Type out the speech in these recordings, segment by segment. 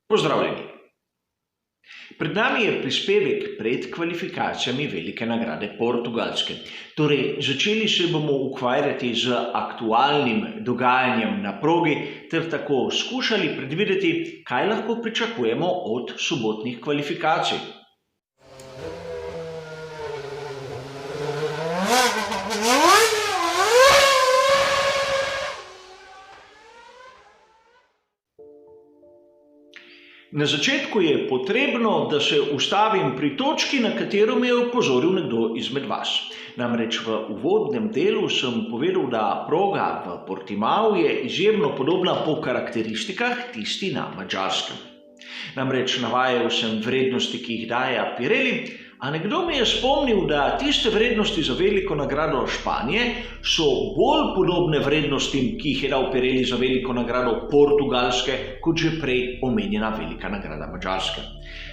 Pozdravljeni. Pred nami je prispevek pred kvalifikacijami Velike nagrade Portugalske. Torej, začeli se bomo ukvarjati z aktualnim dogajanjem na progi ter tako skušali predvideti, kaj lahko pričakujemo od sobotnih kvalifikacij. Na začetku je potrebno, da se ustavim pri točki, na katero me je opozoril nekdo izmed vas. Namreč v uvodnem delu sem povedal, da proga v Portimao je izjemno podobna po karakteristikah tisti na Madžarskem. Namreč navajal sem vrednosti, ki jih daje Pirelli, a nekdo me je spomnil, da tiste vrednosti za Veliko nagrado Španije so bolj podobne vrednostim, ki jih je dal Pirelli za Veliko nagrado Portugalske, kot že prej omenjena Velika nagrada Madžarske.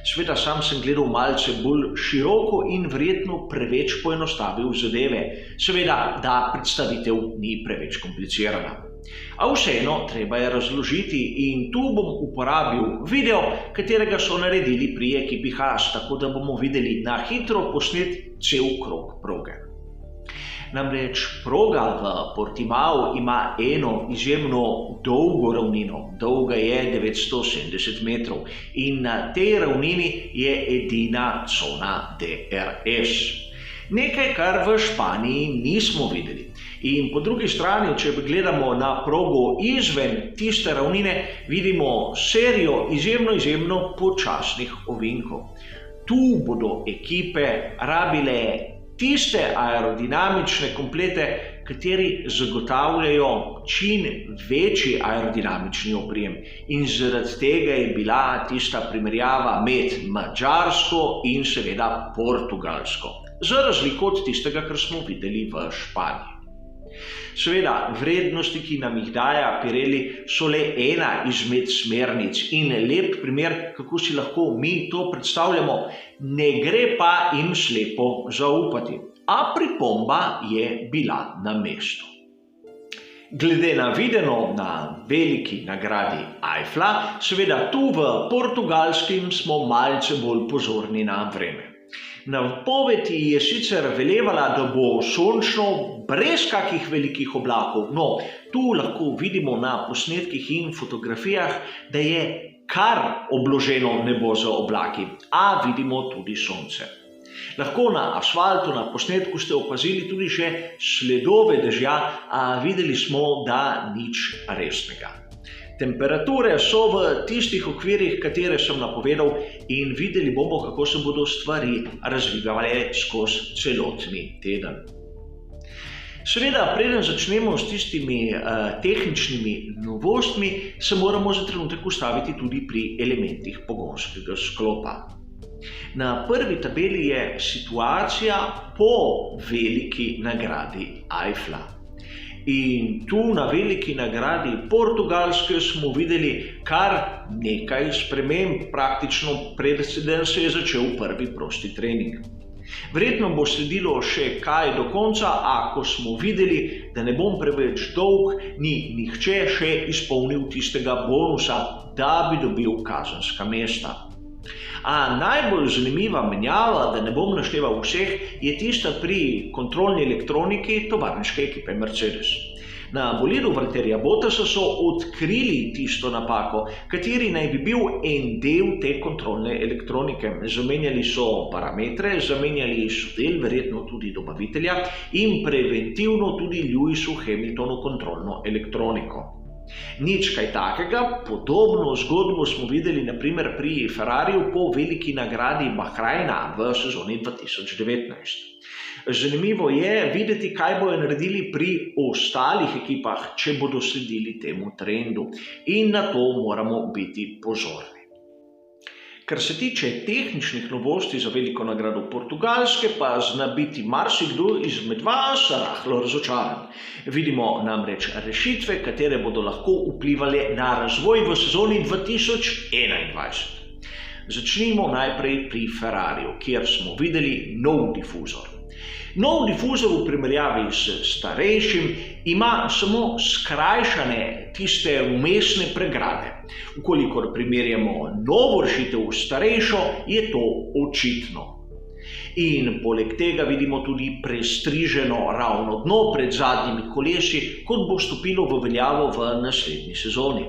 Sveda sam sem gledal malce bolj široko in verjetno preveč poenostavil zadeve. Seveda, da predstavitev ni preveč komplicirana. A vseeno, treba je razložiti in tu bom uporabil video, katerega so naredili pri ekipi Haas, tako da bomo videli na hitro posnet cel krog proge. Namreč proga v Portimao ima eno izjemno dolgo ravnino, dolga je 970 metrov in na tej ravnini je edina cona DRS. Nekaj, kar v Španiji nismo videli. In po drugi strani, če gledamo na progo izven tiste ravnine, vidimo serijo izjemno počasnih ovinkov. Tu bodo ekipe rabile tiste aerodinamične komplete, kateri zagotavljajo čim večji aerodinamični oprijem. In zaradi tega je bila tista primerjava med Madžarsko in seveda Portugalsko. Za razliko od tistega, kar smo videli v Španiji. Seveda, vrednosti, ki nam jih daje Pirelli, so le ena izmed smernic in lep primer, kako si lahko mi to predstavljamo, ne gre pa jim slepo zaupati. A pripomba je bila na mestu. Glede na videno na Veliki nagradi Eiffla, seveda tu v Portugalskem smo malce bolj pozorni na vreme. Napoved je sicer velevala, da bo sončno brez kakih velikih oblakov. No, tu lahko vidimo na posnetkih in fotografijah, da je kar obloženo nebo z oblaki, a vidimo tudi sonce. Lahko na asfaltu, na posnetku ste opazili tudi še sledove dežja, a videli smo, da nič resnega. Temperature so v tistih okvirih, katere sem napovedal, in videli bomo, kako se bodo stvari razvijale skozi celotni teden. Seveda, preden začnemo s tistimi tehničnimi novostmi, se moramo za trenutek ustaviti tudi pri elementih pogonskega sklopa. Na prvi tabeli je situacija po Veliki nagradi Eiffla. In tu na Veliki nagradi Portugalske smo videli kar nekaj sprememb, praktično preden se je začel prvi prosti trening. Verjetno bo sledilo še kaj do konca, a ko smo videli, da ne bom preveč dolg, ni nihče še izpolnil tistega bonusa, da bi dobil kazenska mesta. A najbolj zanimiva menjava, da ne bom našteval vseh, je tista pri kontrolni elektroniki tovarniške ekipe Mercedes. Na bolidu Valtterija Bottasa so odkrili tisto napako, kateri naj bi bil en del te kontrolne elektronike. Zamenjali so parametre, zamenjali so del, verjetno tudi dobavitelja, in preventivno tudi Lewisu Hamiltonu kontrolno elektroniko. Nič kaj takega, podobno zgodbo smo videli naprimer pri Ferrariju po Veliki nagradi Bahrajna v sezoni 2019. Zanimivo je videti, kaj bodo naredili pri ostalih ekipah, če bodo sledili temu trendu, in na to moramo biti pozorni. Kar se tiče tehničnih novosti za Veliko nagrado Portugalske, pa zna biti marsikdo izmed vas rahlo razočaran. Vidimo namreč rešitve, katere bodo lahko vplivali na razvoj v sezoni 2021. Začnimo najprej pri Ferrariju, kjer smo videli nov difuzor. Nov difuzor v primerjavi s starejšim ima samo skrajšane tiste vmesne pregrade. Ukolikor primerjamo novo rešitev s starejšo, je to očitno. In poleg tega vidimo tudi prestriženo ravno dno pred zadnjimi kolesi, kot bo stopilo v veljavo v naslednji sezoni.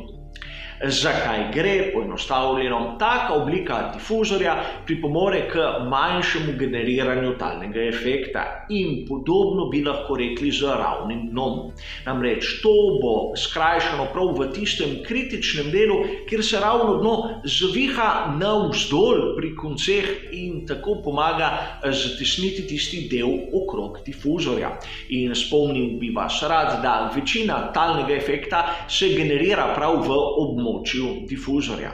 Zakaj gre? Poenostavljeno, taka oblika difuzorja pripomore k manjšemu generiranju talnega efekta in podobno bi lahko rekli z ravnim dnom. Namreč to bo skrajšano prav v tistem kritičnem delu, kjer se ravno dno zviha navzdol pri konceh in tako pomaga zatesniti tisti del okrog difuzorja. In spomnil bi vas rad, da večina talnega efekta se generira prav v območju difuzorja.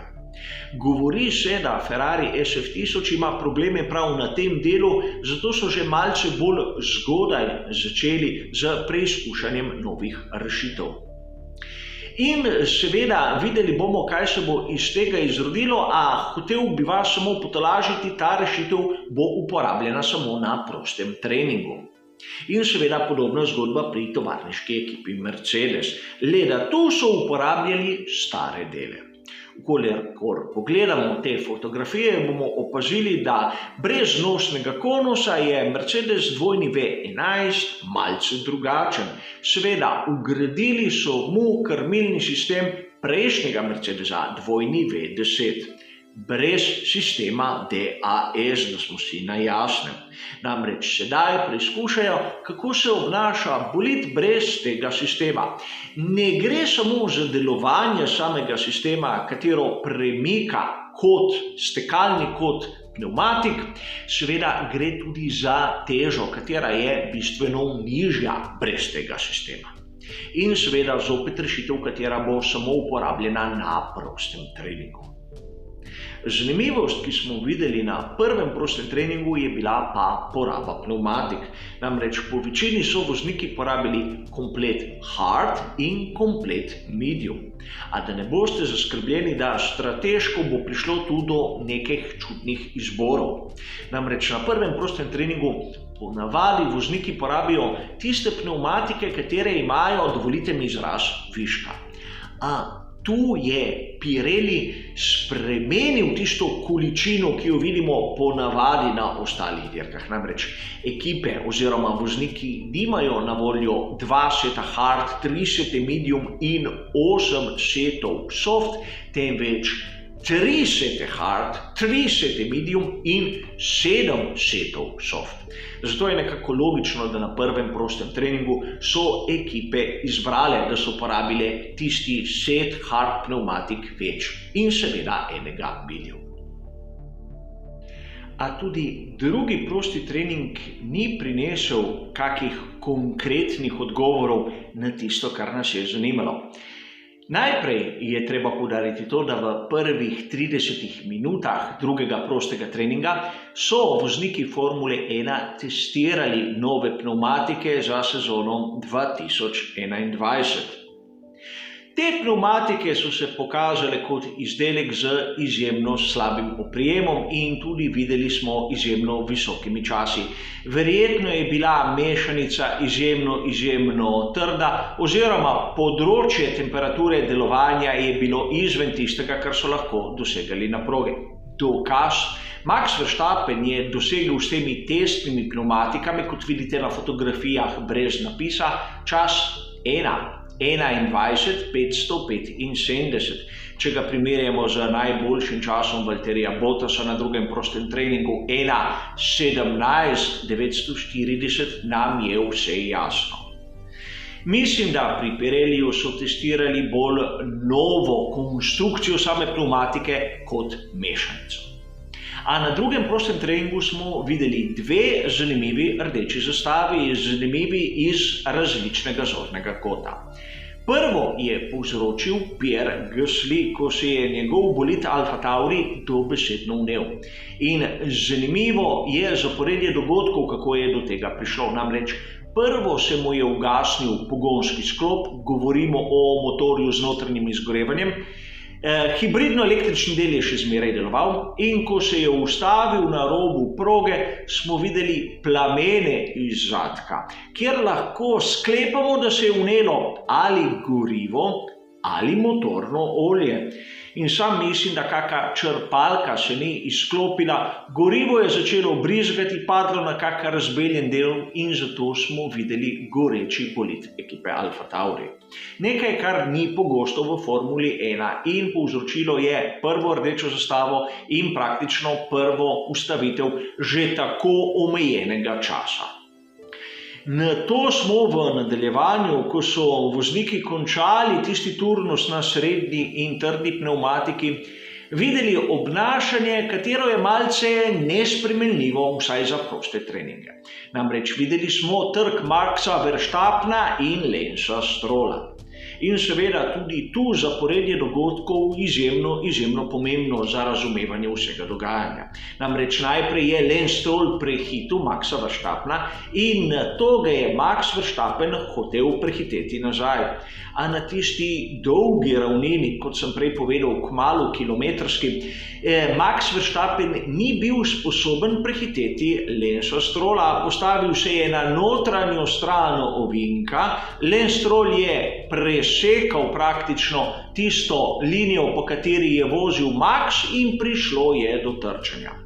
Govori se, da Ferrari SF1000 ima probleme prav na tem delu, zato so že malce bolj zgodaj začeli z preizkušanjem novih rešitev. In seveda videli bomo, kaj se bo iz tega izrodilo, a hotel bi vas samo potolažiti, ta rešitev bo uporabljena samo na prostem treningu. In seveda podobna zgodba pri tovarniški ekipi Mercedes, le da tu so uporabljali stare dele. Kolikor pogledamo te fotografije, bomo opazili, da brez nosnega konusa je Mercedes dvojni V11 malce drugačen. Seveda, vgradili so mu krmilni sistem prejšnjega Mercedesa dvojni V10. Brez sistema DAS, da smo si na jasnem. Namreč sedaj preizkušajo, kako se obnaša bolid brez tega sistema. Ne gre samo za delovanje samega sistema, katero premika stekalni kot pneumatik, seveda gre tudi za težo, katera je bistveno nižja brez tega sistema. In seveda zopet rešitev, katera bo samo uporabljena na prostem treningu. Zanimivost, ki smo videli na prvem prostem treningu, je bila pa poraba pneumatik. Namreč po večini so vozniki porabili komplet hard in komplet medium. A da ne boste zaskrbljeni, da strateško bo prišlo tudi do nekih čudnih izborov. Namreč na prvem prostem treningu ponavadi vozniki porabijo tiste pneumatike, katere imajo, dovolite mi izraz, viška. Tu je Pirelli spremenil tisto količino, ki jo vidimo ponavadi na ostalih dirkah. Namreč ekipe oziroma vozniki nimajo na voljo 2 seta hard, 3 sete medium in 8 setov soft, temveč 3 sete hard, 3 sete medium in 7 setov soft. Zato je nekako logično, da na prvem prostem treningu so ekipe izbrale, da so porabile tisti set hard pneumatik več in seveda enega medium. A tudi drugi prosti trening ni prinesel kakih konkretnih odgovorov na tisto, kar nas je zanimalo. Najprej je treba poudariti to, da v prvih 30 minutah drugega prostega treninga so vozniki Formule 1 testirali nove pneumatike za sezono 2021. Te pneumatike so se pokazale kot izdelek z izjemno slabim oprijemom in tudi videli smo izjemno visokimi časi. Verjetno je bila mešanica izjemno trda oziroma področje temperature delovanja je bilo izven tistega, kar so lahko dosegali na progi. Dokaz, Max Verstappen je dosegel s temi testnimi pneumatikami, kot vidite na fotografijah brez napisa, čas 21.575. Če ga primerjamo z najboljšim časom Valtterija Bottasa na drugem prostem treningu 1.17.940, nam je vse jasno. Mislim, da pri Pirelliju so testirali bolj novo konstrukcijo same pneumatike kot mešanico. A na drugem prostem treningu smo videli 2 zanimivi rdeči zastavi, zanimivi iz različnega zornega kota. Prvo je povzročil Pierre Gasly, ko se je njegov bolid Alfa Tauri dobesedno vnel. In zanimivo je zaporedje dogodkov, kako je do tega prišlo. Namreč prvo se mu je ugasnil pogonski sklop, govorimo o motorju z notranjim izgorevanjem. Hibridno električni del je še zmeraj deloval in ko se je ustavil na robu proge, smo videli plamene iz zadka, kjer lahko sklepamo, da se je vnelo ali gorivo ali motorno olje. In sam mislim, da kaka črpalka se ni izklopila, gorivo je začelo brizgati, padlo na kak razbeljen del in zato smo videli goreči bolid ekipe Alfa Tauri. Nekaj, kar ni pogosto v Formuli 1 in povzročilo je prvo rdečo zastavo in praktično prvo ustavitev že tako omejenega časa. Na to smo v nadaljevanju, ko so vozniki končali tisti turnus na srednji in trdi pnevmatiki, videli obnašanje, katero je malce nespremenljivo, vsaj za proste treninge. Namreč videli smo trk Maxa Verstappena in Lensa Strolla. In seveda tudi tu zaporedje dogodkov izjemno pomembno za razumevanje vsega dogajanja. Namreč najprej je Lance Stroll prehitel Maxa Verstappena in to ga je Max Verstappen hotel prehiteti nazaj. A na tisti dolgi ravnini, kot sem prej povedal, kmalu kilometrski, Max Verstappen ni bil sposoben prehiteti Lensa Strolla, postavil se je na notranjo stran ovinka, Lance Stroll je presekal praktično tisto linijo, po kateri je vozil Max in prišlo je do trčenja.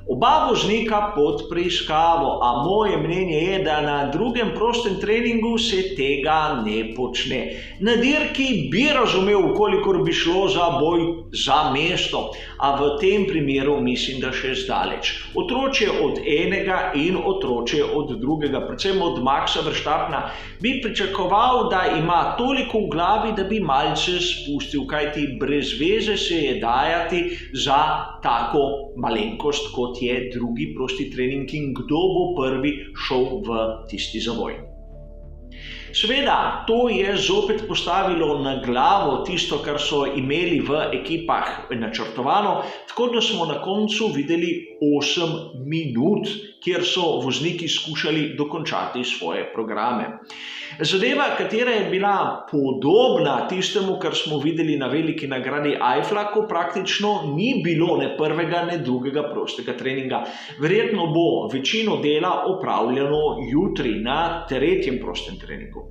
Oba voznika pod preiskavo, a moje mnenje je, da na drugem prostem treningu se tega ne počne. Na dirki bi razumel, kolikor bi šlo za boj za mesto, a v tem primeru mislim, da še zdaleč. Otročje od enega in otročje od drugega, predvsem od Maxa Verstappena, bi pričakoval, da ima toliko v glavi, da bi malce spustil, kajti brez veze se je dajati za tako malenkost, kot je drugi prosti trening in kdo bo prvi šel v tisti zavoj. Seveda, to je zopet postavilo na glavo tisto, kar so imeli v ekipah načrtovano, tako da smo na koncu videli 8 minut, kjer so vozniki skušali dokončati svoje programe. Zadeva, katera je bila podobna tistemu, kar smo videli na veliki nagradi Eiffla, ko praktično ni bilo ne prvega, ne drugega prostega treninga. Verjetno bo večino dela opravljeno jutri na tretjem prostem treningu.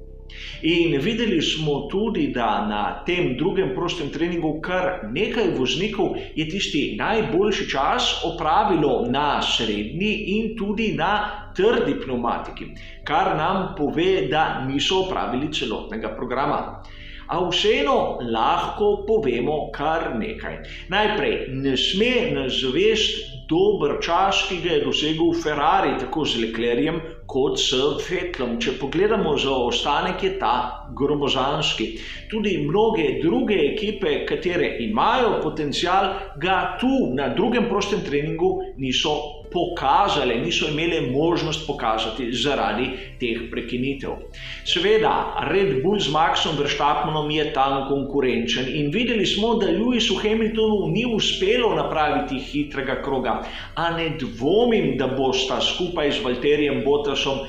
In videli smo tudi, da na tem drugem prostem treningu kar nekaj voznikov je tisti najboljši čas opravilo na srednji in tudi na trdi pnevmatiki, kar nam pove, da niso opravili celotnega programa. A vseeno lahko povemo kar nekaj. Najprej, ne sme nas zavesti dober čas, ki ga je dosegel Ferrari, tako z Leclercem kot s Vettelom. Če pogledamo zaostanek, je ta gromozanski. Tudi mnoge druge ekipe, katere imajo potencial, ga tu na drugem prostem treningu niso pokazale, niso imele možnost pokazati zaradi teh prekinitev. Seveda, Red Bull z Maxom Verstappenom je tam konkurenčen in videli smo, da Lewisu Hamiltonu ni uspelo napraviti hitrega kroga, a ne dvomim, da bosta skupaj z Valtterijem Bottasom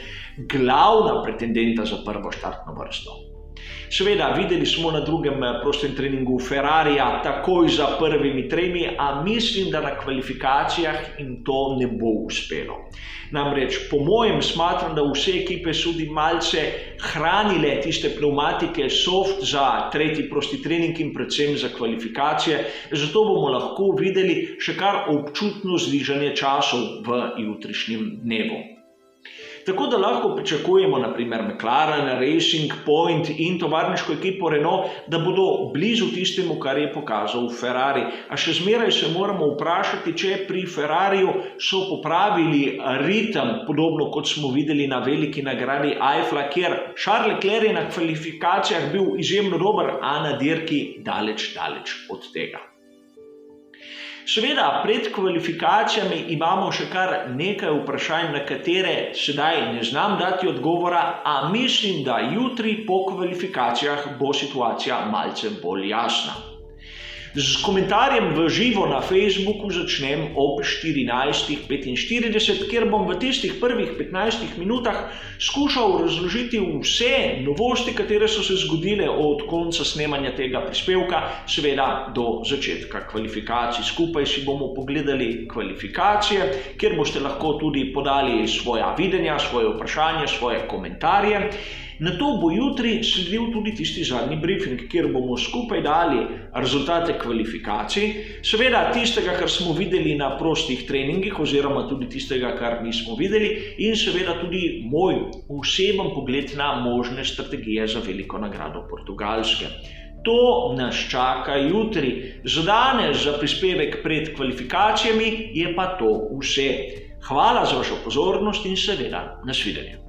glavna pretendenta za prvo štartno vrsto. Seveda, videli smo na drugem prostem treningu Ferrarija takoj za prvimi tremi, a mislim, da na kvalifikacijah in to ne bo uspelo. Namreč, po mojem smatram, da vse ekipe so tudi malce hranile tiste pnevmatike soft za tretji prosti trening in predvsem za kvalifikacije, zato bomo lahko videli še kar občutno znižanje časov v jutrišnjem dnevu. Tako da lahko pričakujemo naprimer McLaren, Racing Point in tovarniško ekipo Renault, da bodo blizu tistemu, kar je pokazal Ferrari. A še zmeraj se moramo vprašati, če pri Ferrariju so popravili ritem, podobno kot smo videli na veliki nagradi Eiffla, kjer Charles Leclerc je na kvalifikacijah bil izjemno dober, a na dirki daleč od tega. Seveda, pred kvalifikacijami imamo še kar nekaj vprašanj, na katere sedaj ne znam dati odgovora, a mislim, da jutri po kvalifikacijah bo situacija malce bolj jasna. Z komentarjem v živo na Facebooku začnem ob 14:45, kjer bom v tistih prvih 15 minutah skušal razložiti vse novosti, katere so se zgodile od konca snemanja tega prispevka, seveda do začetka kvalifikacij. Skupaj si bomo pogledali kvalifikacije, kjer boste lahko tudi podali svoja videnja, svoje vprašanja, svoje komentarje. Nato bo jutri sledil tudi tisti zadnji briefing, kjer bomo skupaj dali rezultate kvalifikacij, seveda tistega, kar smo videli na prostih treningih, oziroma tudi tistega, kar nismo videli, in seveda tudi moj oseben pogled na možne strategije za veliko nagrado Portugalske. To nas čaka jutri. Za danes, za prispevek pred kvalifikacijami, je pa to vse. Hvala za vašo pozornost in seveda nasvidenje.